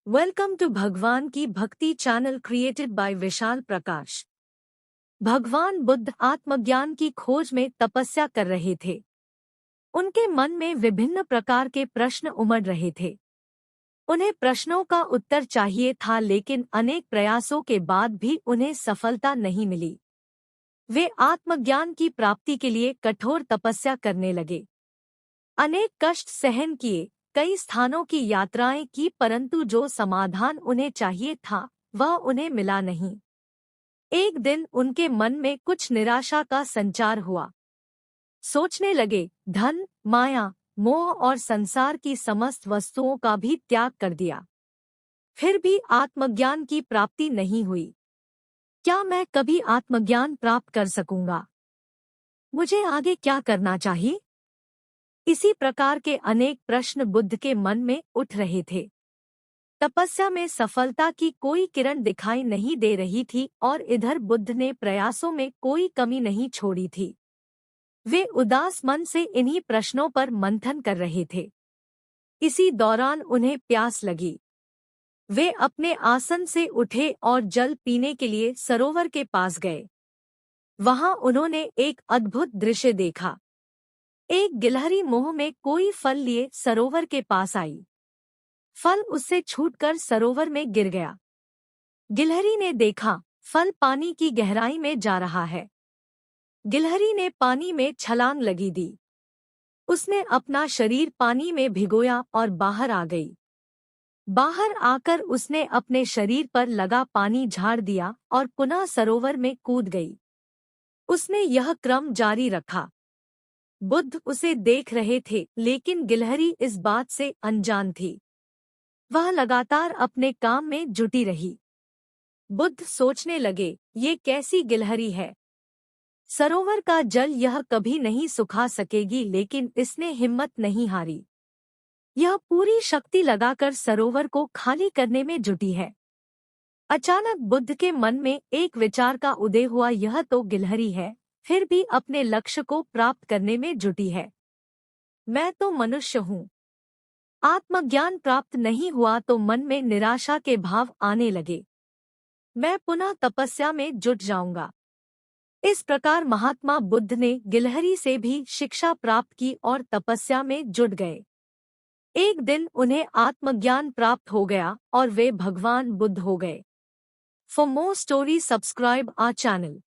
Welcome to भगवान की भक्ति चैनल क्रिएटेड बाय विशाल प्रकाश। भगवान बुद्ध आत्मज्ञान की खोज में तपस्या कर रहे थे। उनके मन में विभिन्न प्रकार के प्रश्न उमड़ रहे थे। उन्हें प्रश्नों का उत्तर चाहिए था, लेकिन अनेक प्रयासों के बाद भी उन्हें सफलता नहीं मिली। वे आत्मज्ञान की प्राप्ति के लिए कठोर तपस्या करने लगे। अनेक कष्ट सहन किए, कई स्थानों की यात्राएं की, परंतु जो समाधान उन्हें चाहिए था वह उन्हें मिला नहीं। एक दिन उनके मन में कुछ निराशा का संचार हुआ। सोचने लगे, धन, माया, मोह और संसार की समस्त वस्तुओं का भी त्याग कर दिया, फिर भी आत्मज्ञान की प्राप्ति नहीं हुई। क्या मैं कभी आत्मज्ञान प्राप्त कर सकूंगा? मुझे आगे क्या करना चाहिए? इसी प्रकार के अनेक प्रश्न बुद्ध के मन में उठ रहे थे। तपस्या में सफलता की कोई किरण दिखाई नहीं दे रही थी और इधर बुद्ध ने प्रयासों में कोई कमी नहीं छोड़ी थी। वे उदास मन से इन्हीं प्रश्नों पर मंथन कर रहे थे। इसी दौरान उन्हें प्यास लगी। वे अपने आसन से उठे और जल पीने के लिए सरोवर के पास गए। वहां उन्होंने एक अद्भुत दृश्य देखा। एक गिलहरी मुंह में कोई फल लिए सरोवर के पास आई। फल उससे छूटकर सरोवर में गिर गया। गिलहरी ने देखा, फल पानी की गहराई में जा रहा है। गिलहरी ने पानी में छलांग लगी दी। उसने अपना शरीर पानी में भिगोया और बाहर आ गई। बाहर आकर उसने अपने शरीर पर लगा पानी झाड़ दिया और पुनः सरोवर में कूद गई। उसने यह क्रम जारी रखा। बुद्ध उसे देख रहे थे, लेकिन गिलहरी इस बात से अनजान थी। वह लगातार अपने काम में जुटी रही। बुद्ध सोचने लगे, ये कैसी गिलहरी है? सरोवर का जल यह कभी नहीं सुखा सकेगी, लेकिन इसने हिम्मत नहीं हारी। यह पूरी शक्ति लगाकर सरोवर को खाली करने में जुटी है। अचानक बुद्ध के मन में एक विचार का उदय हुआ, यह तो गिलहरी है, फिर भी अपने लक्ष्य को प्राप्त करने में जुटी है। मैं तो मनुष्य हूँ। आत्मज्ञान प्राप्त नहीं हुआ तो मन में निराशा के भाव आने लगे। मैं पुनः तपस्या में जुट जाऊंगा। इस प्रकार महात्मा बुद्ध ने गिलहरी से भी शिक्षा प्राप्त की और तपस्या में जुट गए। एक दिन उन्हें आत्मज्ञान प्राप्त हो गया और वे भगवान बुद्ध हो गए। For more story subscribe our channel.